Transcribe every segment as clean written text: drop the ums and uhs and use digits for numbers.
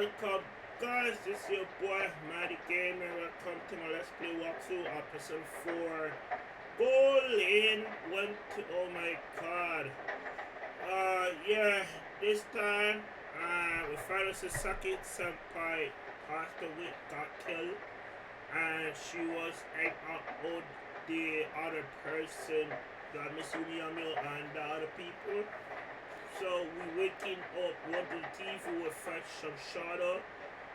welcome guys, this is your boy Mighty Gamer. Welcome to my Let's Play walkthrough episode 4. Gloden went to, oh my god. Yeah, this time, we found out Sasaki Senpai passed away, got killed, and she was out with the other person, the Miss Yumiyamio and the other people. So we waking up, went to the TV, we fetch some shadow,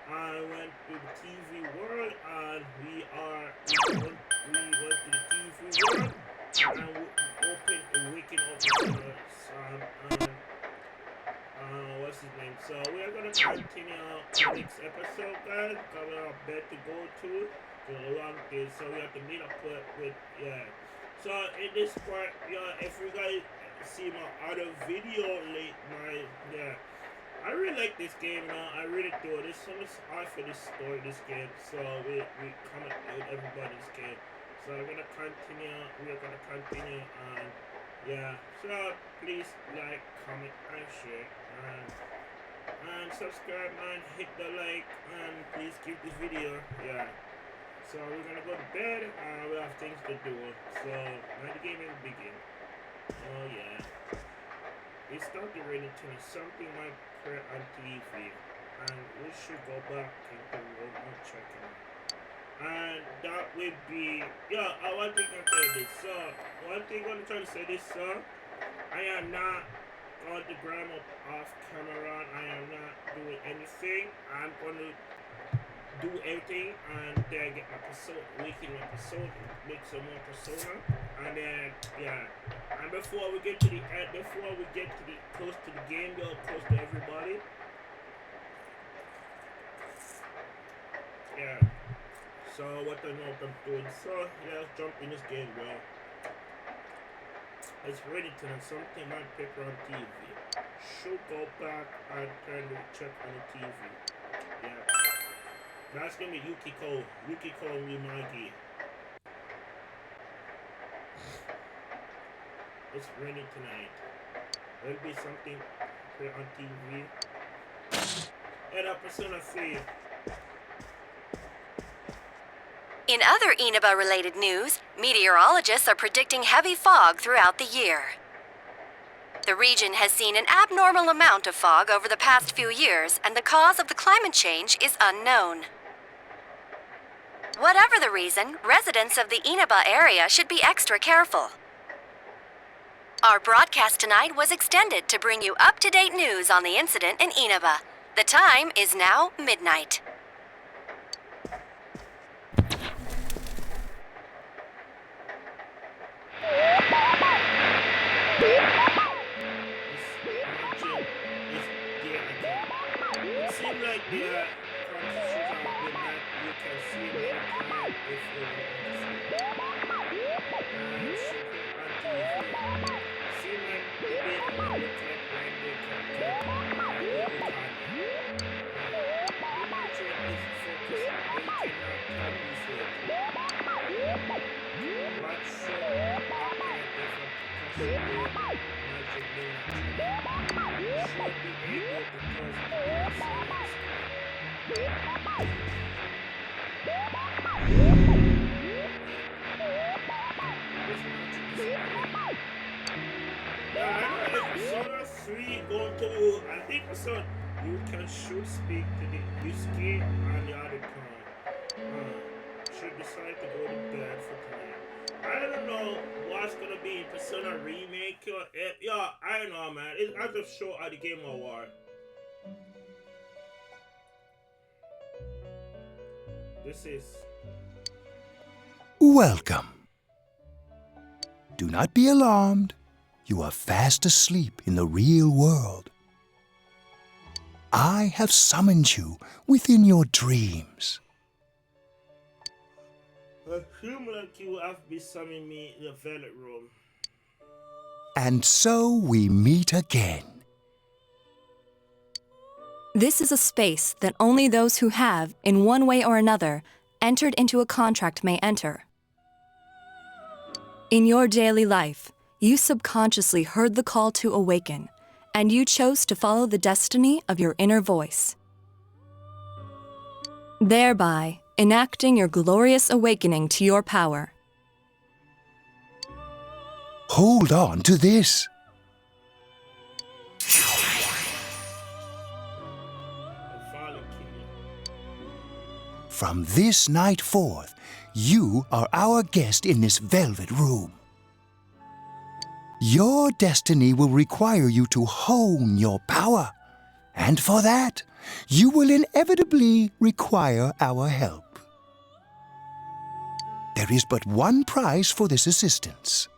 and went to the TV world, and we went to the TV world, and we opened the waking up what's his name? So we are gonna continue the next episode, guys. Got a bed to go to a long day, so we have to meet up with yeah. So in this part, yeah, if you guys see my other video I really like this game now. I really do. There's so much art for this story, this game. So we comment with everybody's game. So we're gonna continue and yeah. So please like, comment and share and subscribe and hit the like and please give this video yeah. So we're gonna go to bed and we have things to do. So now the game will begin. Oh yeah. It started raining tonight. Something might play on TV. And we should go back into the room and check it out. And that would be yeah, one thing I'm trying to this. So one thing I'm trying to say this, so I am not on the gram off camera. I am not doing anything. I'm gonna do everything and then get my persona, making my persona, make some more persona, and then yeah. And before we get to the end, before we get to the close to the game, go close to everybody. Yeah. So what I know what I'm doing. So yeah, let's jump in this game, bro. It's ready to know something might paper on TV. Should go back and turn the check on the TV. Yeah. That's gonna be Yukiko and Mimagi. It's raining tonight. There'll be something here on TV. And a Persona 3. In other Inaba-related news, meteorologists are predicting heavy fog throughout the year. The region has seen an abnormal amount of fog over the past few years, and the cause of the climate change is unknown. Whatever the reason, residents of the Inaba area should be extra careful. Our broadcast tonight was extended to bring you up-to-date news on the incident in Inaba. The time is now midnight. It seems like the you can see it if you I think so. You can should speak to the Yusuke and the other clan. Should decide to go to bed for tonight. I don't know what's gonna be Persona remake or yeah, I don't know, man. It's out of show at the Game Award. This is Welcome. Do not be alarmed. You are fast asleep in the real world. I have summoned you within your dreams. a human like you have been summoning me in the violet room. And so we meet again. This is a space that only those who have, in one way or another, entered into a contract may enter. In your daily life, you subconsciously heard the call to awaken, and you chose to follow the destiny of your inner voice. thereby enacting your glorious awakening to your power. Hold on to this. From this night forth, you are our guest in this velvet room. Your destiny will require you to hone your power, and for that, you will inevitably require our help. There is but one price for this assistance.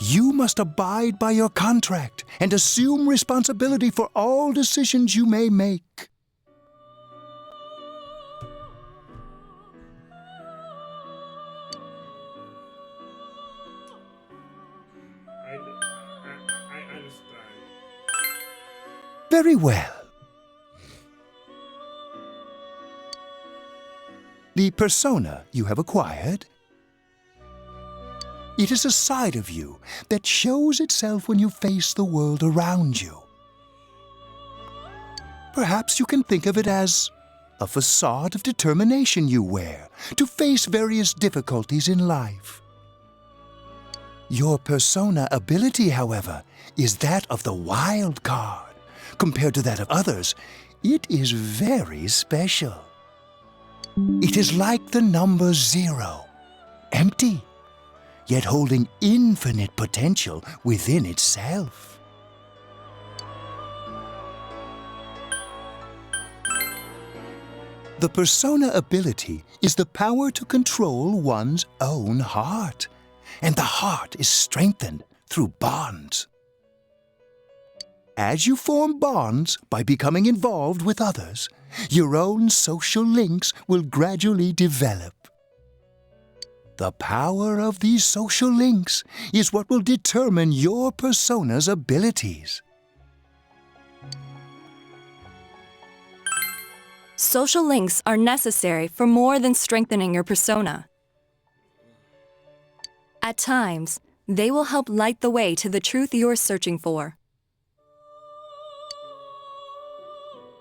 You must abide by your contract and assume responsibility for all decisions you may make. I understand. Very well. The persona you have acquired, it is a side of you that shows itself when you face the world around you. Perhaps you can think of it as a facade of determination you wear to face various difficulties in life. Your persona ability, however, is that of the wild card. Compared to that of others, it is very special. It is like the number 0, empty, yet holding infinite potential within itself. The persona ability is the power to control one's own heart, and the heart is strengthened through bonds. As you form bonds by becoming involved with others, your own social links will gradually develop. The power of these social links is what will determine your persona's abilities. Social links are necessary for more than strengthening your persona. At times, they will help light the way to the truth you're searching for.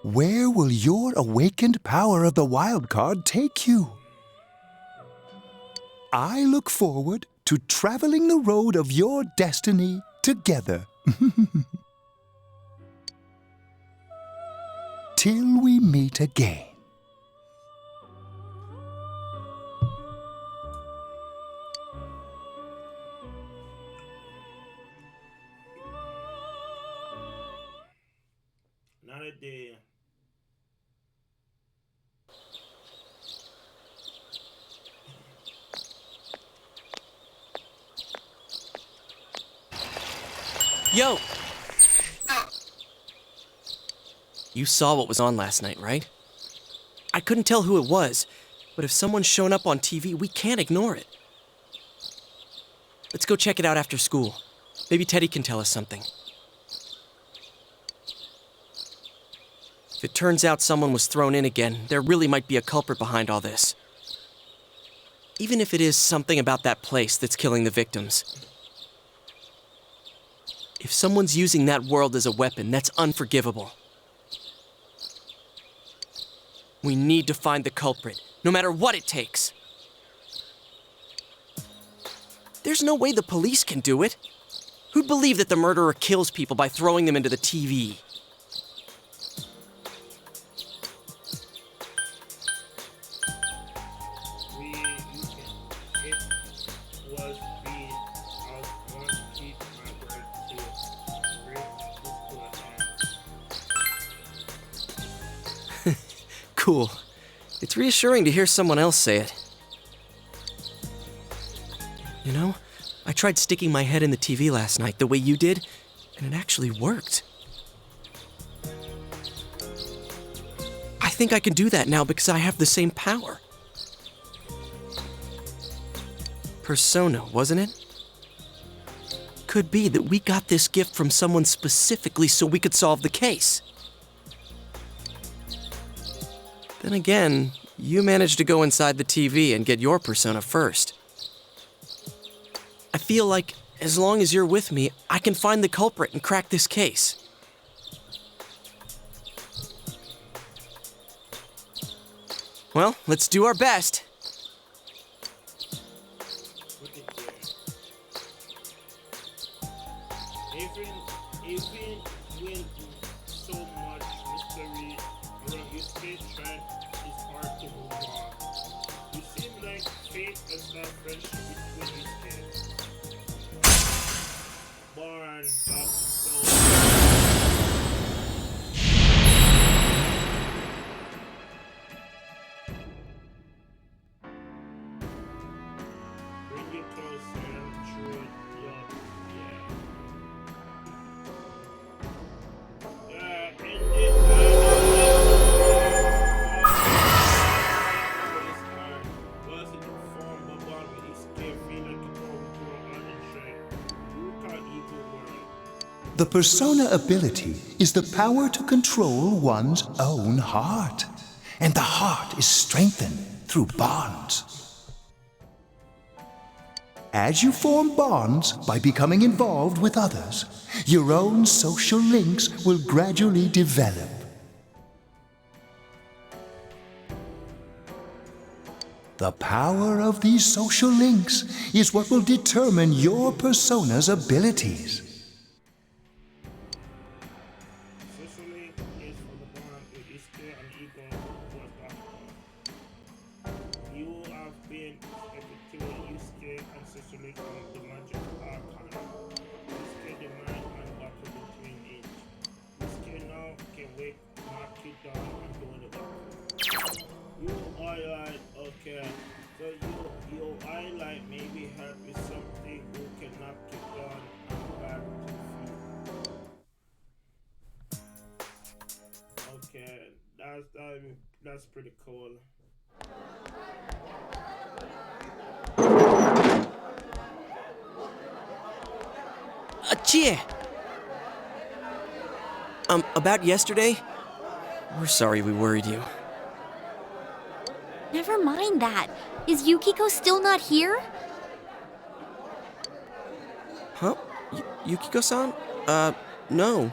Where will your awakened power of the wild card take you? I look forward to traveling the road of your destiny together. Till we meet again. Not a day. Yo! You saw what was on last night, right? I couldn't tell who it was, but if someone's shown up on TV, we can't ignore it. Let's go check it out after school. Maybe Teddy can tell us something. If it turns out someone was thrown in again, there really might be a culprit behind all this. Even if it is something about that place that's killing the victims. If someone's using that world as a weapon, that's unforgivable. We need to find the culprit, no matter what it takes. There's no way the police can do it. Who'd believe that the murderer kills people by throwing them into the TV? Cool. It's reassuring to hear someone else say it. You know, I tried sticking my head in the TV last night the way you did, and it actually worked. I think I can do that now because I have the same power. Persona, wasn't it? Could be that we got this gift from someone specifically so we could solve the case. Then again, you managed to go inside the TV and get your persona first. I feel like, as long as you're with me, I can find the culprit and crack this case. Well, let's do our best. Look at that. Even with so much mystery around you, still trying is hard to move on. You seem like fate has not friendship between these kids. Born back to soul. Bring you closer and true love. Yeah. And was it form of bond with his care feel like a grow on and shine. You can't evil world. The persona ability is the power to control one's own heart. And the heart is strengthened through bonds. As you form bonds by becoming involved with others, your own social links will gradually develop. The power of these social links is what will determine your persona's abilities. Socially is for the bond with his care and ego was basketball. You have been effectively used and socially from the magic arcana. Used the mind and battle between each. Used now can wake, mark you down and go in the back. You highlight, okay. So you highlight maybe help with something who can knock you down and back to the feet. Okay, that's pretty cool. Achie! About yesterday? We're sorry we worried you. Never mind that. Is Yukiko still not here? Huh? Yukiko-san? No.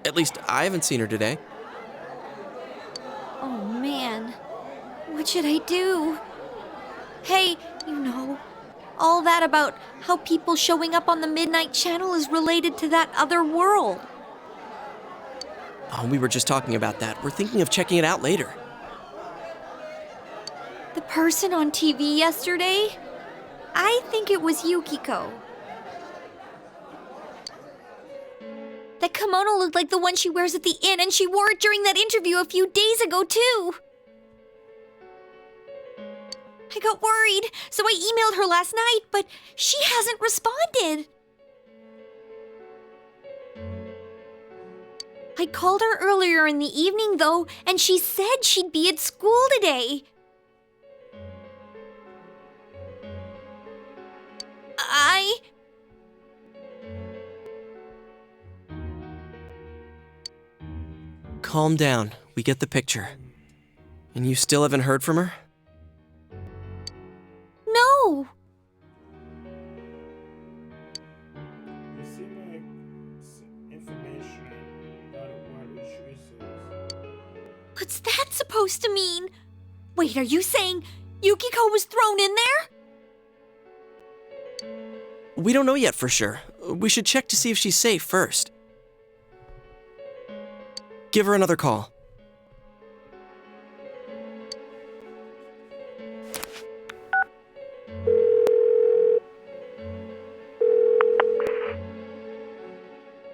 At least I haven't seen her today. Oh man. What should I do? Hey, all that about how people showing up on the Midnight Channel is related to that other world. Oh, we were just talking about that. We're thinking of checking it out later. The person on TV yesterday? I think it was Yukiko. That kimono looked like the one she wears at the inn, and she wore it during that interview a few days ago, too. I got worried, so I emailed her last night, but she hasn't responded. I called her earlier in the evening, though, and she said she'd be at school today. Calm down. We get the picture. And you still haven't heard from her? No. You seem like information about what issue is. What's that supposed to mean? Wait, are you saying Yukiko was thrown in there? We don't know yet for sure. We should check to see if she's safe first. Give her another call.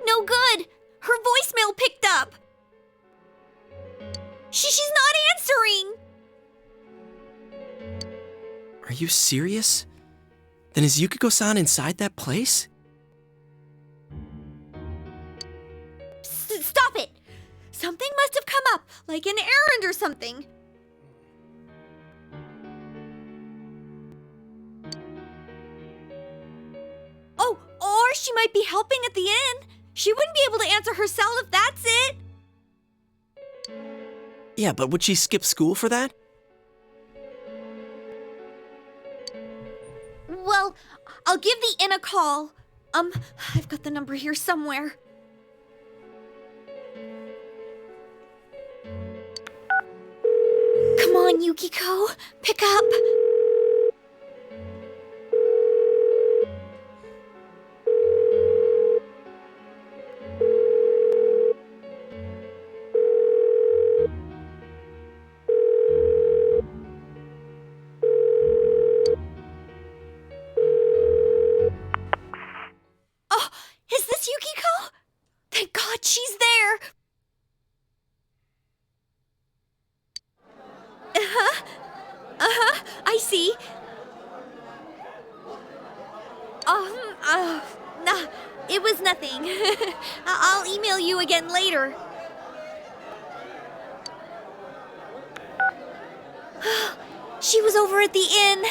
No good. Her voicemail picked up. She's not answering. Are you serious? Then is Yukiko-san inside that place? Stop it. Something must have come up, like an errand or something. Oh, or she might be helping at the inn. She wouldn't be able to answer herself if that's it. Yeah, but would she skip school for that? Well, I'll give the inn a call. I've got the number here somewhere. Come on, on, Yukiko. Pick up. Oh, is this Yukiko? Thank God she's there. I see. Nah, it was nothing. I'll email you again later. She was over at the inn.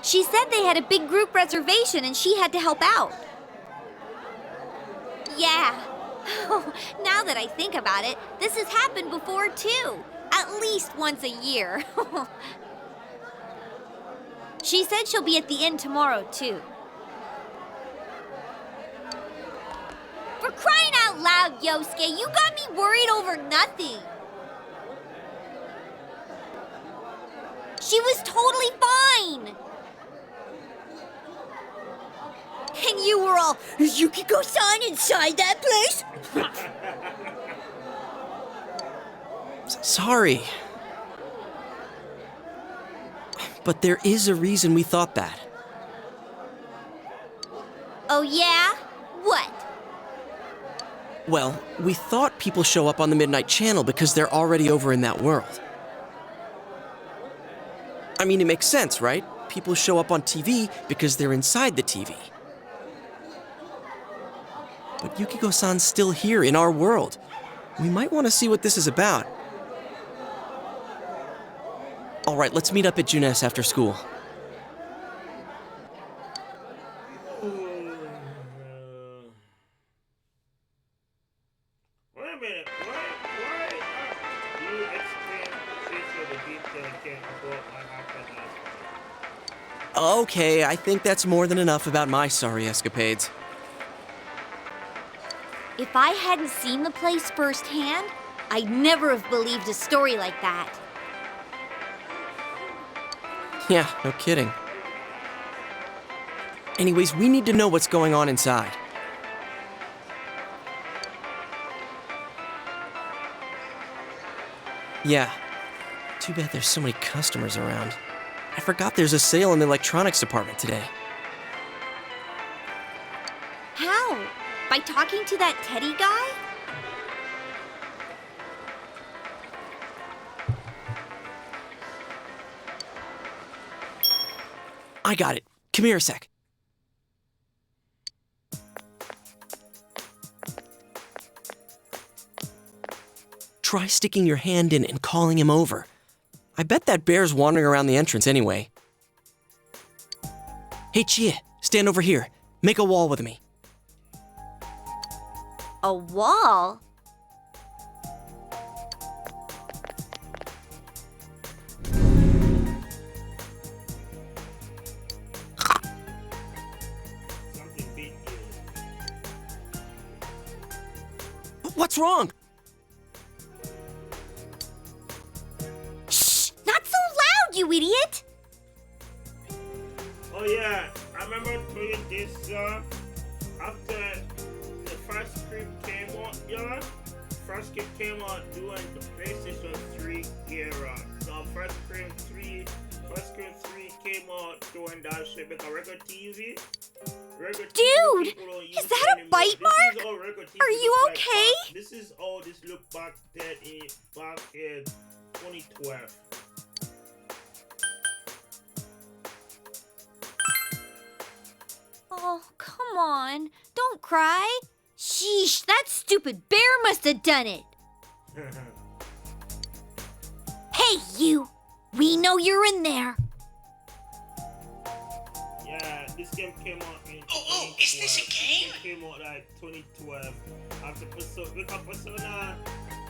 She said they had a big group reservation and she had to help out. Yeah. Now that I think about it, this has happened before too. At least once a year. She said she'll be at the inn tomorrow too. For crying out loud, Yosuke, you got me worried over nothing. She was totally fine. And you were all, is Yukiko-san inside that place? Sorry. But there is a reason we thought that. Oh yeah? What? Well, we thought people show up on the Midnight Channel because they're already over in that world. I mean, it makes sense, right? People show up on TV because they're inside the TV. But Yukiko-san's still here in our world. We might want to see what this is about. All right, let's meet up at Junes after school. Wait a minute. Why you explain this with the detail again about what happened last time? Okay, I think that's more than enough about my sorry escapades. If I hadn't seen the place firsthand, I'd never have believed a story like that. Yeah, no kidding. Anyways, we need to know what's going on inside. Yeah. Too bad there's so many customers around. I forgot there's a sale in the electronics department today. How? By talking to that Teddy guy? I got it. Come here a sec. Try sticking your hand in and calling him over. I bet that bear's wandering around the entrance anyway. Hey, Chie, stand over here. Make a wall with me. A wall? Something beat you. What's wrong? Shh! Not so loud, you idiot! Oh yeah, I remember doing this after the first script came out, yeah. First script came out doing the PlayStation 3 era. So first script 3 came out doing that shit because regular TV. Dude, is that a bite mark? Are you okay? This is all this look back then back in 2012. Oh, come on. Don't cry. Sheesh, that stupid bear must have done it. Hey, you! We know you're in there. Yeah, this game came out in Oh, is this a game? It came out like 2012. After Persona,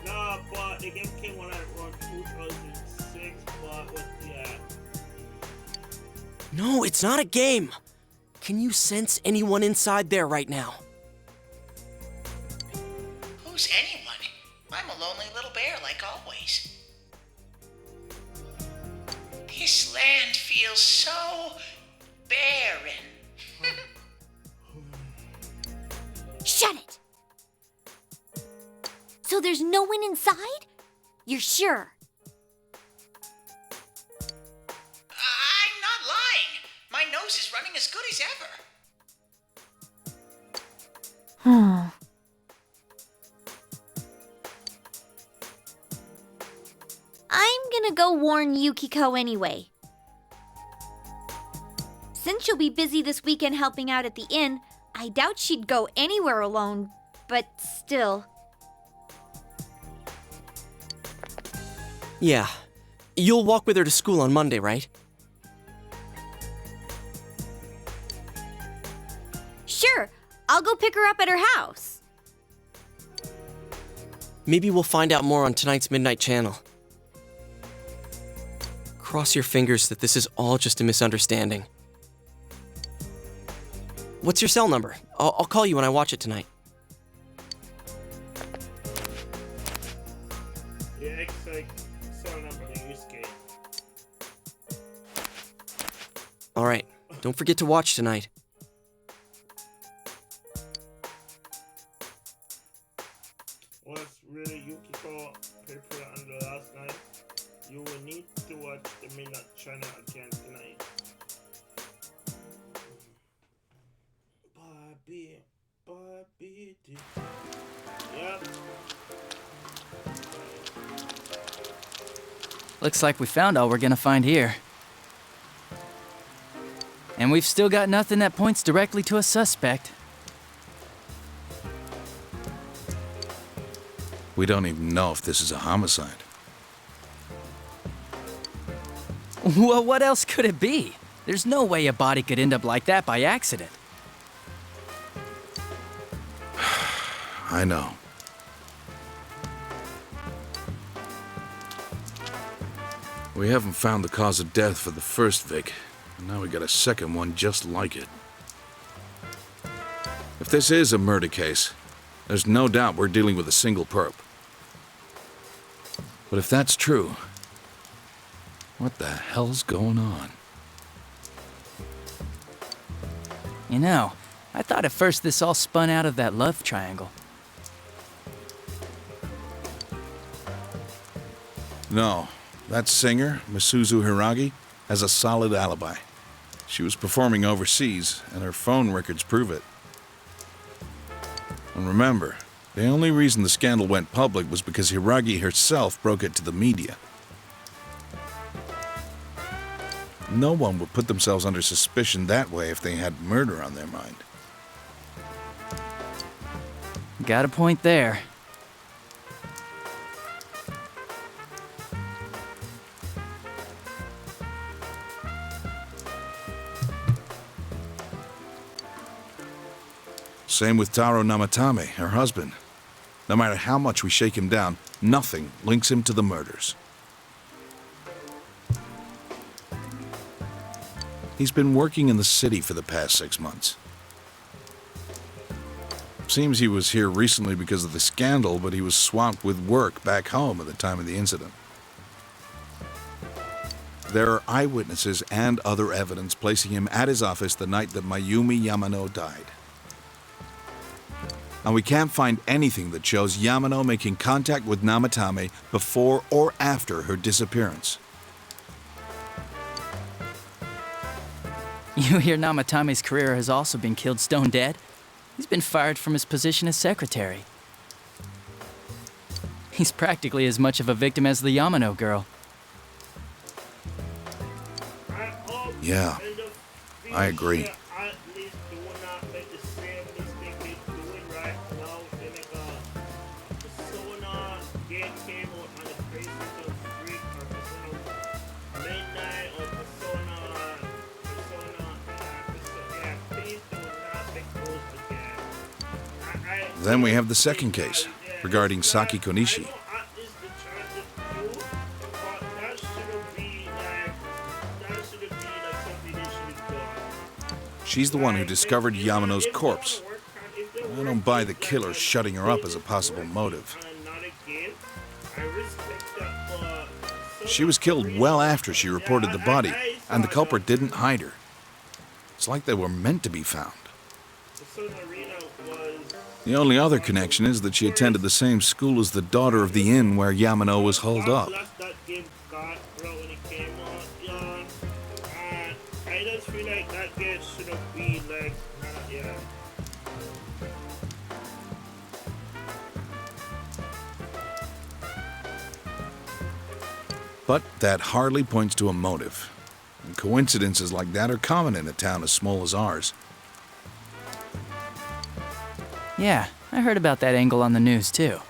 no, but the game came out like around 2006, but yeah. No, it's not a game. Can you sense anyone inside there right now? Who's anyone? I'm a lonely little bear like always. This land feels so barren. Shut it! So there's no one inside? You're sure? I'm not lying. My nose is running as good as ever. I'm gonna go warn Yukiko anyway. Since she'll be busy this weekend helping out at the inn, I doubt she'd go anywhere alone, but still. Yeah. You'll walk with her to school on Monday, right? Sure, I'll go pick her up at her house. Maybe we'll find out more on tonight's Midnight Channel. Cross your fingers that this is all just a misunderstanding. What's your cell number? I'll call you when I watch it tonight. Yeah, exact cell number to use game. Alright, don't forget to watch tonight. Was really Yukiko prepared on the last night? You will need to watch the Midnight Channel again tonight. Bobby, yep. Looks like we found all we're gonna find here. And we've still got nothing that points directly to a suspect. We don't even know if this is a homicide. Well, what else could it be? There's no way a body could end up like that by accident. I know. We haven't found the cause of death for the first Vic, and now we got a second one just like it. If this is a murder case, there's no doubt we're dealing with a single perp. But if that's true, what the hell's going on? You know, I thought at first this all spun out of that love triangle. No, that singer, Misuzu Hiragi, has a solid alibi. She was performing overseas, and her phone records prove it. And remember, the only reason the scandal went public was because Hiragi herself broke it to the media. No one would put themselves under suspicion that way if they had murder on their mind. Got a point there. Same with Taro Namatame, her husband. No matter how much we shake him down, nothing links him to the murders. He's been working in the city for the past 6 months. Seems he was here recently because of the scandal, but he was swamped with work back home at the time of the incident. There are eyewitnesses and other evidence placing him at his office the night that Mayumi Yamano died. And we can't find anything that shows Yamano making contact with Namatame before or after her disappearance. You hear Namatame's career has also been killed stone dead? He's been fired from his position as secretary. He's practically as much of a victim as the Yamano girl. Yeah, I agree. Then we have the second case, regarding Saki Konishi. She's the one who discovered Yamano's corpse. I don't buy the killer shutting her up as a possible motive. She was killed well after she reported the body, and the culprit didn't hide her. It's like they were meant to be found. The only other connection is that she attended the same school as the daughter of the inn where Yamano was holed up. I just feel like that game should have been like, yeah. But that hardly points to a motive. And coincidences like that are common in a town as small as ours. Yeah, I heard about that angle on the news, too.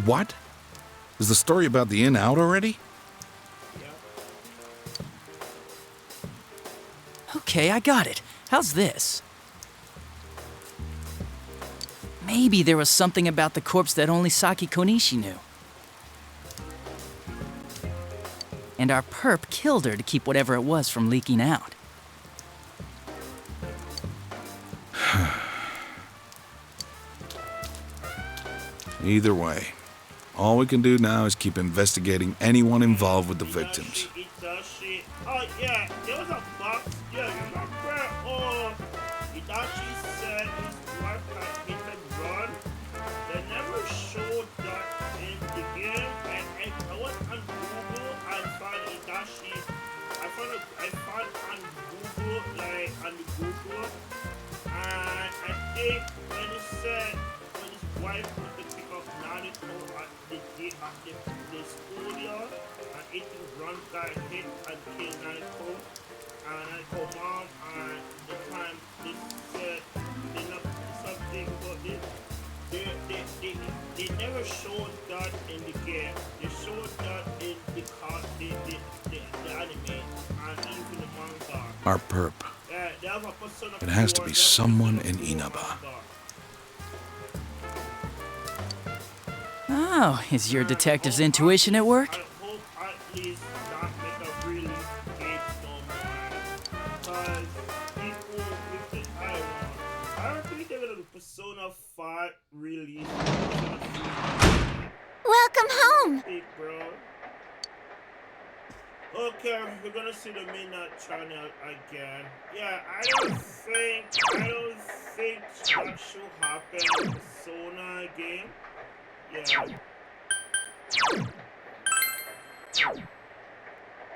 What? Is the story about the inn out already? Okay, I got it. How's this? Maybe there was something about the corpse that only Saki Konishi knew. And our perp killed her to keep whatever it was from leaking out. Either way, all we can do now is keep investigating anyone involved with the victims. Oh yeah, there was a box. Yeah, remember? Oh, Itachi said his wife had hit and run. They never showed that in the game. And I went on Google and found Itachi. I found on Google, like on the Google, and I think when he said when his wife was to pick up Naruto at the school yard, and eating run got hit and killed Naruto. And I told mom, and the time they said they not something about this. They never showed that in the game. They showed that in the anime and even the manga. Our perp. Yeah, they have a person of It has to four, be they have a someone person in of Inaba. four manga. Oh, is your detective's intuition at work? I hope at least that make a really game no more. Because people with the I don't think they're gonna do Persona 5 release. Welcome home! Big bro. Okay, we're gonna see the Midnight Channel again. Yeah, I don't think that should happen in Persona game. Yeah.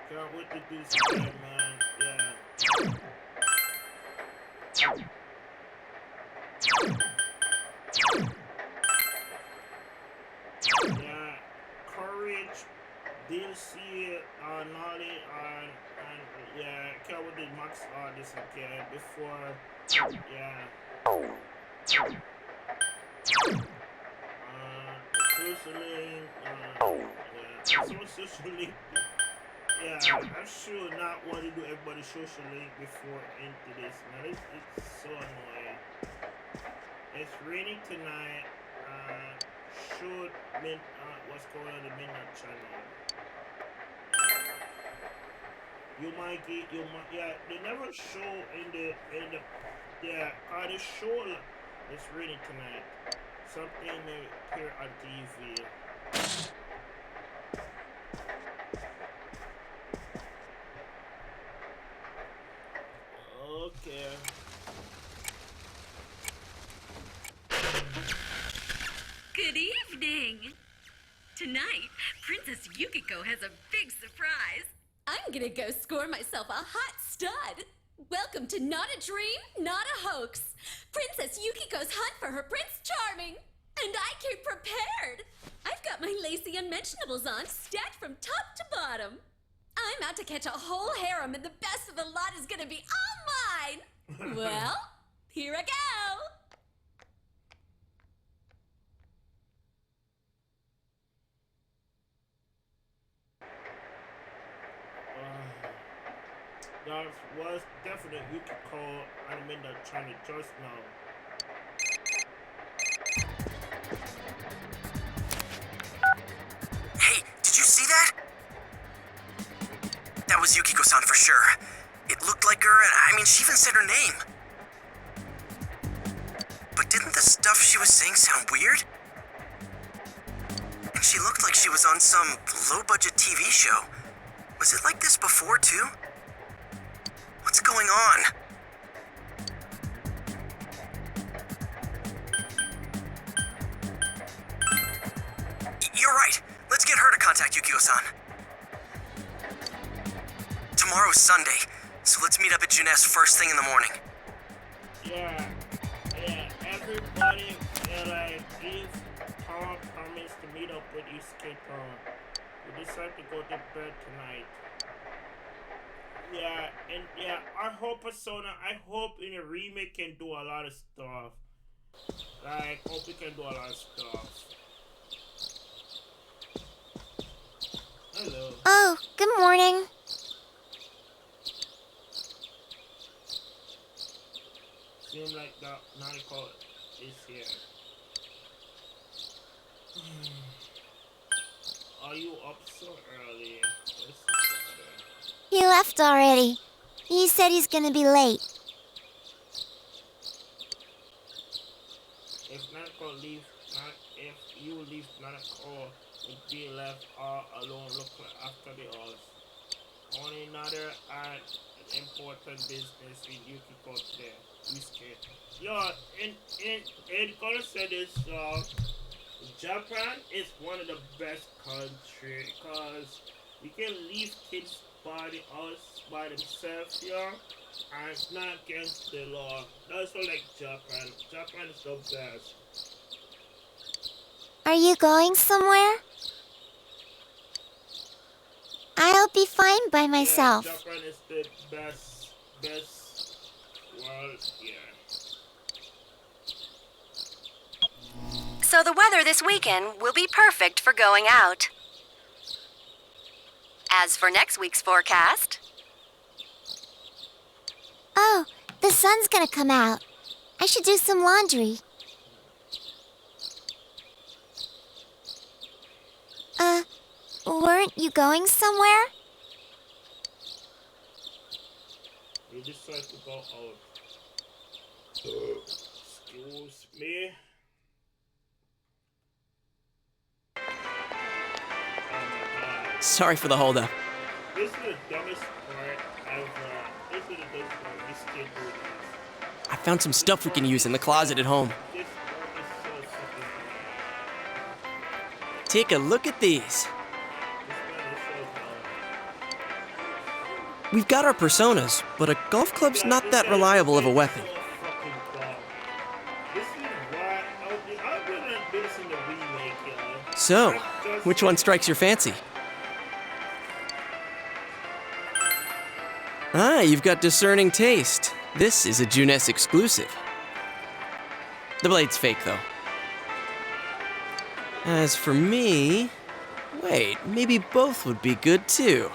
Can't wait to do this again, man. Yeah. Yeah. Courage, DLC, Nolly, and yeah, can't wait to max this again before. Yeah. Socially, yeah, socially, yeah, I should not want to do everybody socially before into this, man. It's so annoying. It's raining tonight. Should what's going on in the Midnight Channel? Yeah, they never show in the yeah, they show it's raining tonight. Something here on TV. Okay. Good evening. Tonight, Princess Yukiko has a big surprise. I'm gonna go score myself a hot stud. Welcome to Not a Dream, Not a Hoax. Princess Yukiko's hunt for her Prince Charming. And I came prepared. I've got my lacy unmentionables on, stacked from top to bottom. I'm out to catch a whole harem, and the best of the lot is gonna be all mine. Well, here I go. That was definitely you could call Animenda trying to just now. Hey, did you see that? That was Yukiko-san for sure. It looked like her, and I mean, she even said her name. But didn't the stuff she was saying sound weird? She looked like she was on some low-budget TV show. Was it like this before, too? What's going on? You're right. Let's get her to contact Yukio-san. Tomorrow's Sunday, so let's meet up at Jeunesse first thing in the morning. Yeah, everybody, give Tom promise to meet up with you skater. We decided to go to bed tonight. Yeah, and yeah, I hope I hope in a remake can do a lot of stuff. Like, hope we can do a lot of stuff. Hello. Oh, good morning. Seems like the Naniko is here. Are you up so early? He left already. He said he's gonna be late. If you leave Nanako, would be left all alone looking after the others. Only another important business with Yukiko today. Yo, and gonna say this, Japan is one of the best country because you can leave kids by themselves here and it's not against the law. That's what like Japan. Japan is the best. Are you going somewhere? I'll be fine by myself. Yeah, Japan is the best world here. So the weather this weekend will be perfect for going out. As for next week's forecast... Oh, the sun's gonna come out. I should do some laundry. Weren't you going somewhere? We decided to go out. Excuse me. Sorry for the holdup. This is the dumbest part ever. This is the dumbest part. This kid do this. I found some stuff we can use in the closet at home. This part is so fucking dumb. Take a look at these. This man is so dumb. We've got our personas, but a golf club's not that reliable of a weapon. So fucking dumb. This is why I wouldn't do this in the remake, yo. So, which one strikes your fancy? Ah, you've got discerning taste. This is a Jeunesse exclusive. The blade's fake, though. As for me... Wait, maybe both would be good, too.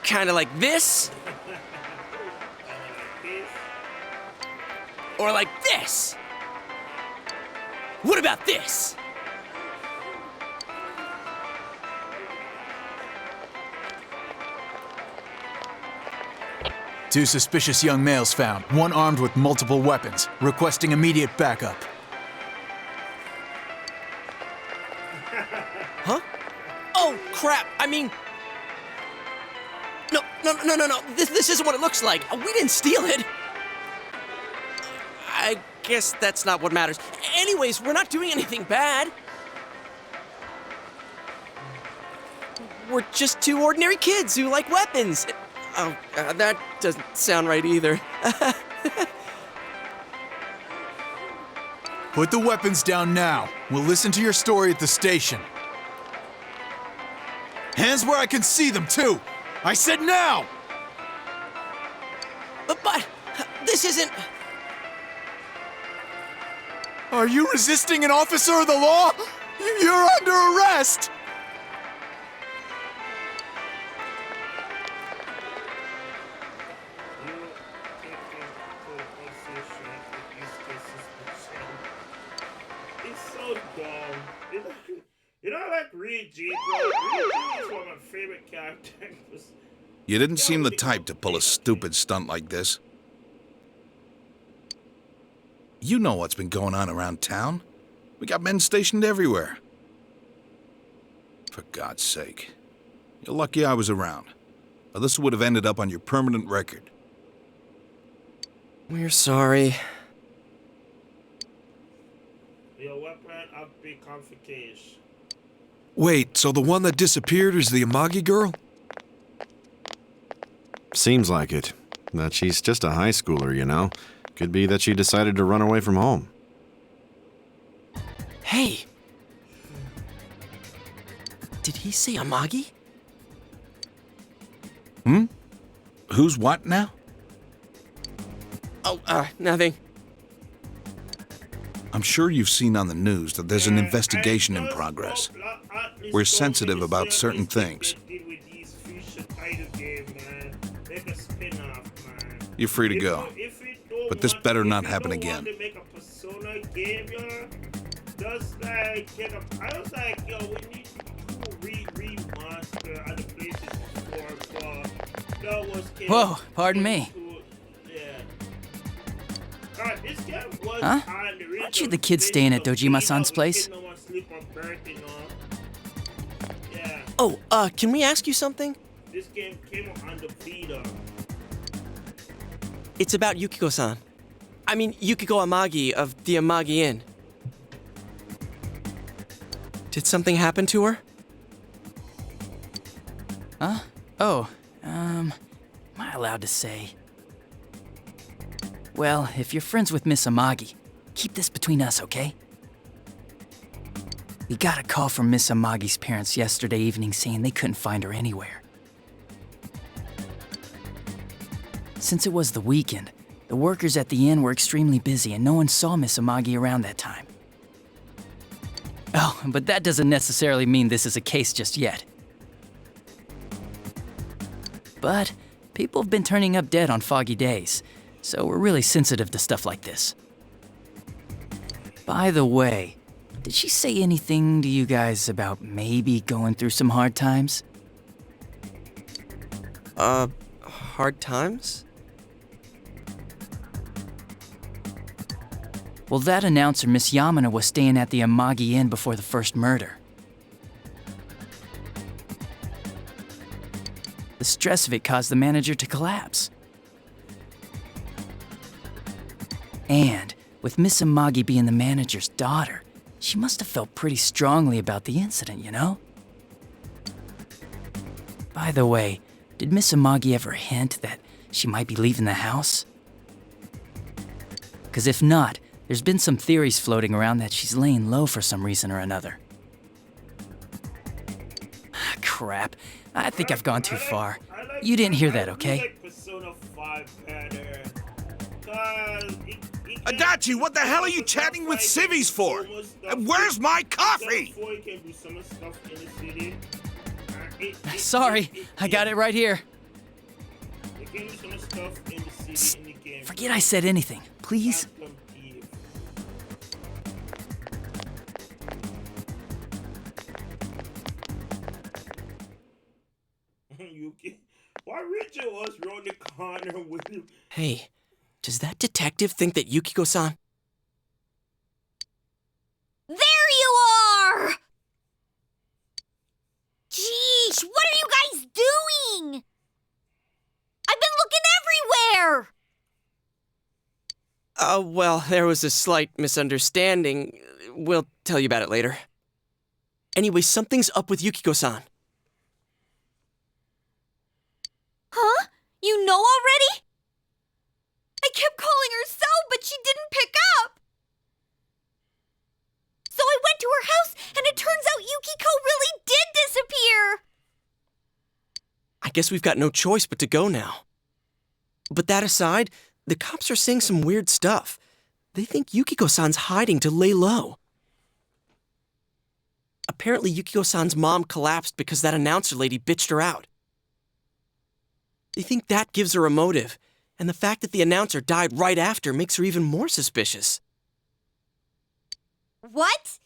Kinda like this? Or like this? What about this? Two suspicious young males found, one armed with multiple weapons, requesting immediate backup. Huh? Oh, crap! I mean... No. This isn't what it looks like. We didn't steal it. I guess that's not what matters. Anyways, we're not doing anything bad. We're just two ordinary kids who like weapons. Oh, that doesn't sound right either. Put the weapons down now. We'll listen to your story at the station. Hands where I can see them, too! I said now! But this isn't... Are you resisting an officer of the law? You're under arrest! It's so dumb. You know, like Reed G, bro. Reed G is one of my favorite characters. You didn't seem the type to pull a stupid stunt like this. You know what's been going on around town. We got men stationed everywhere. For God's sake. You're lucky I was around. Or this would have ended up on your permanent record. We're sorry. Your weapon of big complication. Wait, so the one that disappeared is the Amagi girl? Seems like it. But she's just a high schooler, you know. Could be that she decided to run away from home. Hey! Did he say Amagi? Hmm? Who's what now? Oh, nothing. I'm sure you've seen on the news that there's an investigation in progress. We're sensitive about certain things. You're free to go. But this better not happen again. I was like, yo, we need to remaster other places before, but that was Whoa, pardon me. This game was Huh? Aren't you the kid staying at Dojima-san's place? Oh, can we ask you something? This game came on the Vita. It's about Yukiko-san. I mean, Yukiko Amagi of the Amagi Inn. Did something happen to her? Huh? Oh, am I allowed to say? Well, if you're friends with Miss Amagi, keep this between us, okay? We got a call from Miss Amagi's parents yesterday evening saying they couldn't find her anywhere. Since it was the weekend, the workers at the inn were extremely busy and no one saw Miss Amagi around that time. Oh, but that doesn't necessarily mean this is a case just yet. But people have been turning up dead on foggy days, so we're really sensitive to stuff like this. By the way, did she say anything to you guys about maybe going through some hard times? Hard times? Well, that announcer, Miss Yamana, was staying at the Amagi Inn before the first murder. The stress of it caused the manager to collapse. And with Miss Amagi being the manager's daughter, she must have felt pretty strongly about the incident, you know? By the way, did Miss Amagi ever hint that she might be leaving the house? 'Cause if not, there's been some theories floating around that she's laying low for some reason or another. Crap. I think I've gone too far. You didn't hear that, okay? Adachi, what the hell are you chatting with civvies for? And where's my coffee? Sorry, I got it right here. Psst, forget I said anything, please. Why Richard was around the corner with him? Hey, does that detective think that Yukiko-san... There you are! Jeez, what are you guys doing? I've been looking everywhere! Well, there was a slight misunderstanding. We'll tell you about it later. Anyway, something's up with Yukiko-san. Huh? You know already? I kept calling her so, but she didn't pick up. So I went to her house, and it turns out Yukiko really did disappear. I guess we've got no choice but to go now. But that aside, the cops are saying some weird stuff. They think Yukiko-san's hiding to lay low. Apparently, Yukiko-san's mom collapsed because that announcer lady bitched her out. They think that gives her a motive, and the fact that the announcer died right after makes her even more suspicious. What?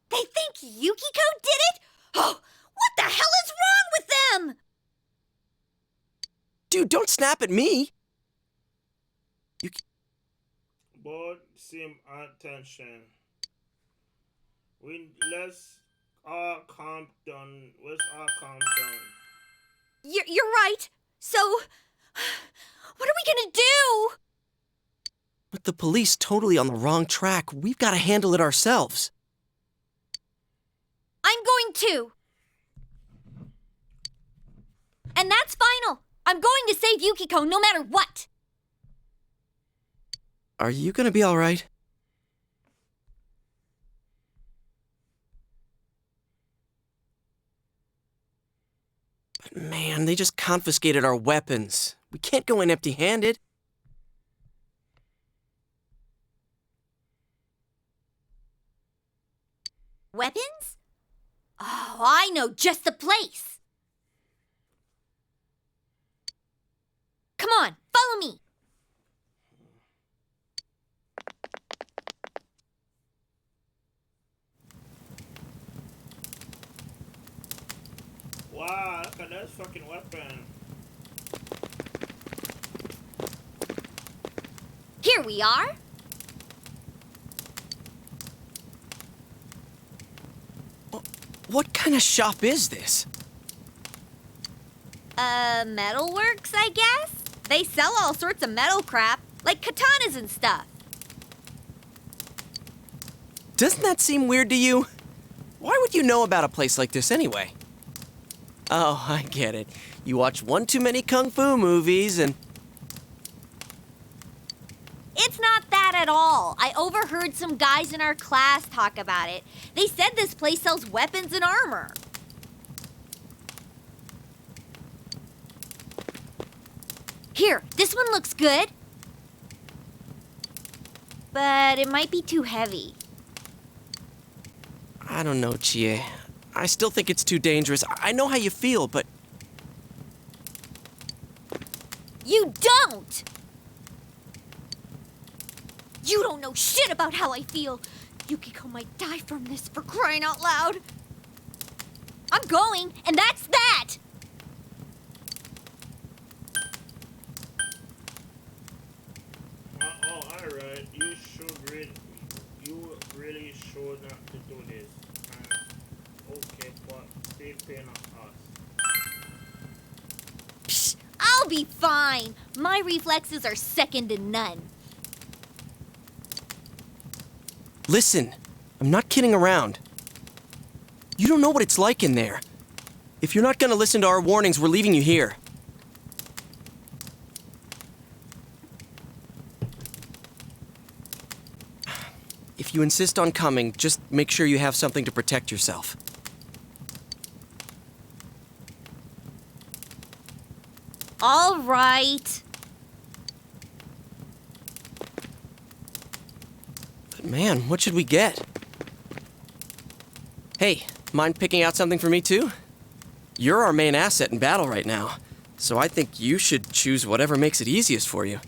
They think Yukiko did it? Oh, what the hell is wrong with them? Dude, don't snap at me! Board, sim, attention. Let's all calm down. Let's all calm down. You're right. So, what are we gonna do? With the police totally on the wrong track, we've got to handle it ourselves. I'm going to. And that's final. I'm going to save Yukiko no matter what. Are you gonna be all right? But man, they just confiscated our weapons. We can't go in empty-handed. Weapons? Oh, I know just the place. Come on, follow me. Wow, look at that fucking weapon. Here we are. What kind of shop is this? Metalworks, I guess? They sell all sorts of metal crap, like katanas and stuff. Doesn't that seem weird to you? Why would you know about a place like this anyway? Oh, I get it. You watch one too many kung fu movies and... It's not that at all. I overheard some guys in our class talk about it. They said this place sells weapons and armor. Here, this one looks good. But it might be too heavy. I don't know, Chie. I still think it's too dangerous. I know how you feel, but... You don't! You don't know shit about how I feel. Yukiko might die from this, for crying out loud. I'm going, and that's that! Oh, alright. You really should not to do this. Okay, but they pay on us. Psh, I'll be fine. My reflexes are second to none. Listen, I'm not kidding around. You don't know what it's like in there. If you're not gonna listen to our warnings, we're leaving you here. If you insist on coming, just make sure you have something to protect yourself. All right. But man, what should we get? Hey, mind picking out something for me too? You're our main asset in battle right now, so I think you should choose whatever makes it easiest for you.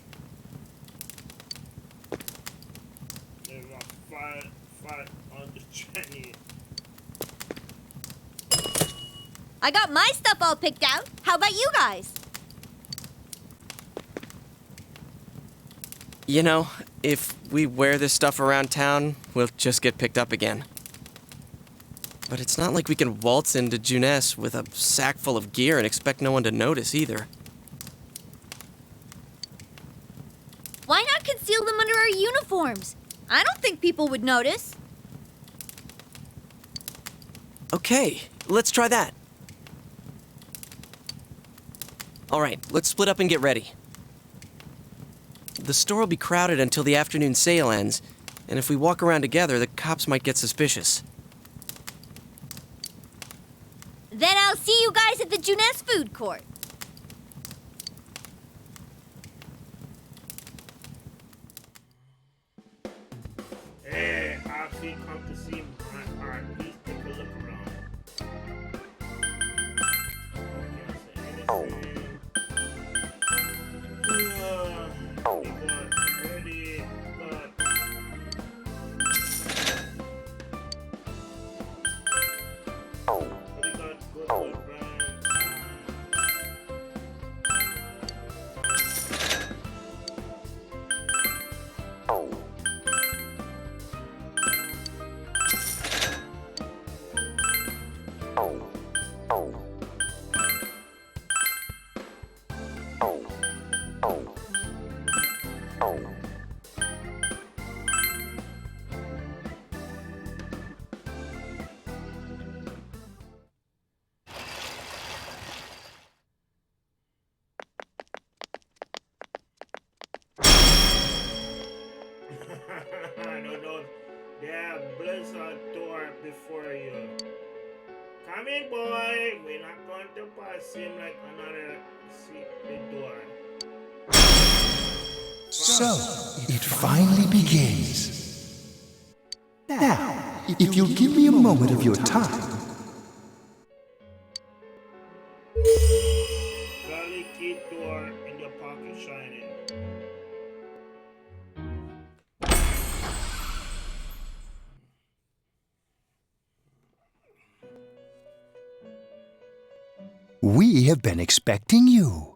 I got my stuff all picked out. How about you guys? You know, if we wear this stuff around town, we'll just get picked up again. But it's not like we can waltz into Juness with a sack full of gear and expect no one to notice either. Why not conceal them under our uniforms? I don't think people would notice. Okay, let's try that. All right, let's split up and get ready. The store will be crowded until the afternoon sale ends, and if we walk around together, the cops might get suspicious. Then I'll see you guys at the Juness food court. Hey, actually come to see my art. Please take a look around. No, no. There, blizzard door before you. Come in, boy. We're not going to pass him like another. See the door. So, it finally begins. Now, if you'll give me a moment of your time. Slowly keep door in your pocket shining. We have been expecting you.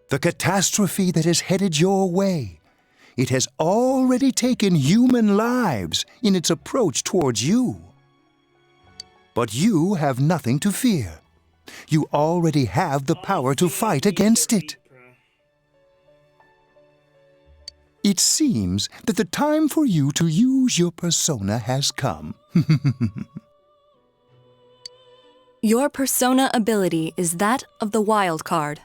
The catastrophe that is headed your way, it has already taken human lives in its approach towards you. But you have nothing to fear. You already have the power to fight against it. It seems that the time for you to use your persona has come. Your persona ability is that of the wild card.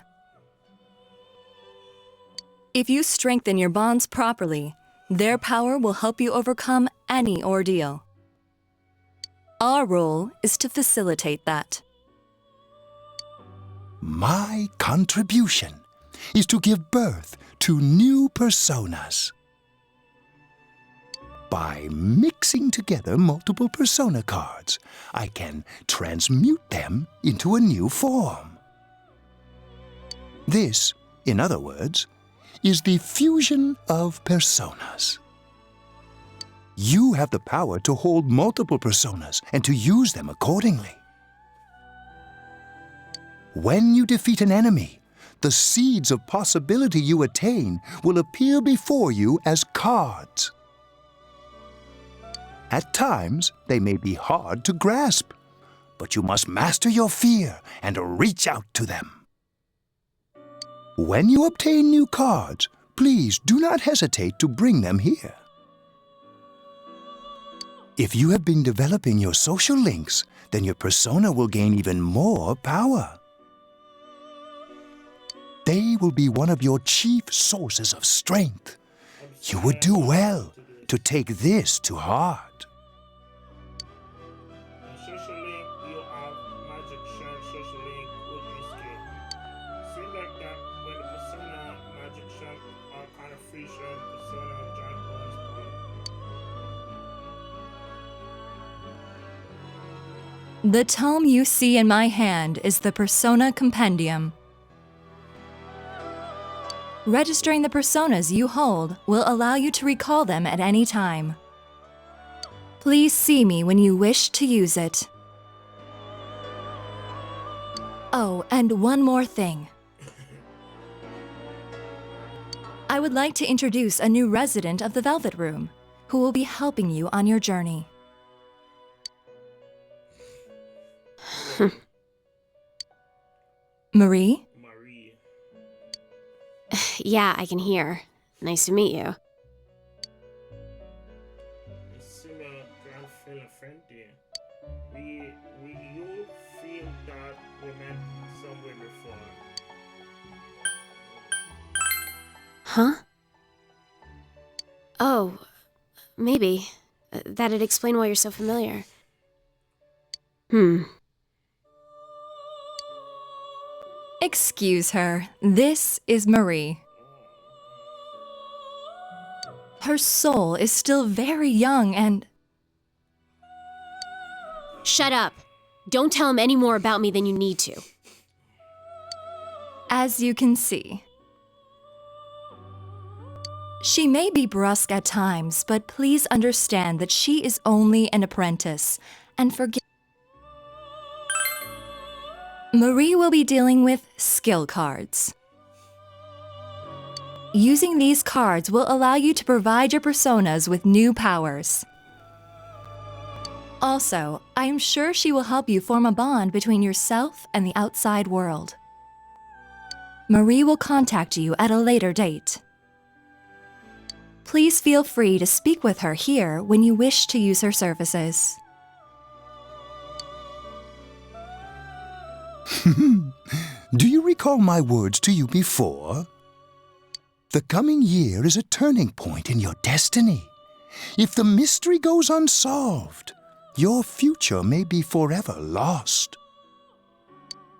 If you strengthen your bonds properly, their power will help you overcome any ordeal. Our role is to facilitate that. My contribution is to give birth to new personas. By mixing together multiple persona cards, I can transmute them into a new form. This, in other words, is the fusion of personas. You have the power to hold multiple personas and to use them accordingly. When you defeat an enemy, the seeds of possibility you attain will appear before you as cards. At times, they may be hard to grasp, but you must master your fear and reach out to them. When you obtain new cards, please do not hesitate to bring them here. If you have been developing your social links, then your persona will gain even more power. They will be one of your chief sources of strength. You would do well to take this to heart. Social link, you have magic shine social link with this skill. Seems like that when the persona magic shine are kind of free shine persona giant bonus point. The tome you see in my hand is the Persona Compendium. Registering the personas you hold will allow you to recall them at any time. Please see me when you wish to use it. Oh, and one more thing. I would like to introduce a new resident of the Velvet Room, who will be helping you on your journey. Marie? Yeah, I can hear. Nice to meet you. You feel that we met somewhere before. Huh? Oh, maybe. That'd explain why you're so familiar. Excuse her. This is Marie. Her soul is still very young and... Shut up. Don't tell him any more about me than you need to. As you can see. She may be brusque at times, but please understand that she is only an apprentice, and forgive. Marie will be dealing with skill cards. Using these cards will allow you to provide your personas with new powers. Also, I am sure she will help you form a bond between yourself and the outside world. Marie will contact you at a later date. Please feel free to speak with her here when you wish to use her services. Do you recall my words to you before? The coming year is a turning point in your destiny. If the mystery goes unsolved, your future may be forever lost.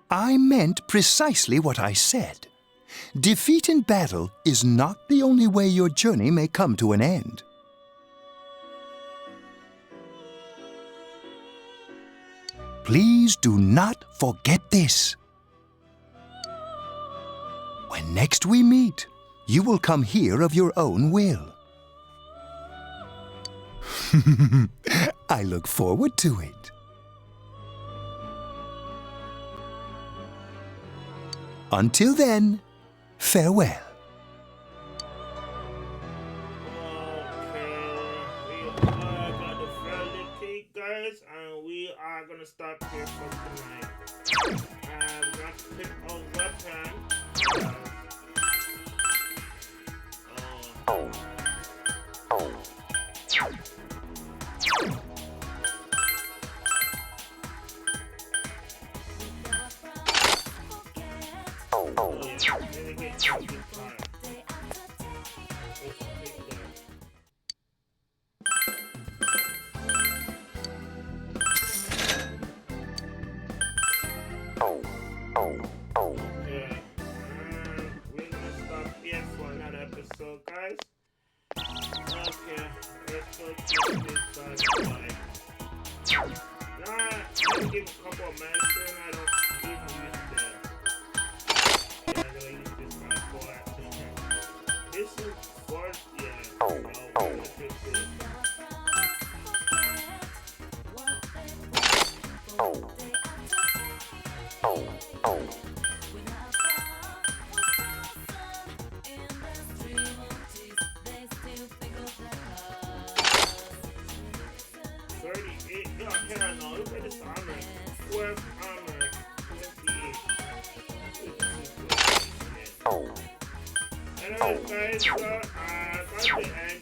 I meant precisely what I said. Defeat in battle is not the only way your journey may come to an end. Please do not forget this. When next we meet, you will come here of your own will. I look forward to it. Until then, farewell. Guys, and we are gonna start here for tonight. I'm gonna pick a weapon. So guys, okay, let's go check this guy. Nah, I'll give a couple of medicine. I don't even use that. Yeah, I'm gonna use this guy for it. This is first, yeah. So we're gonna take this. Look at this armor. 12 armor. 28. Anyway, guys, got the end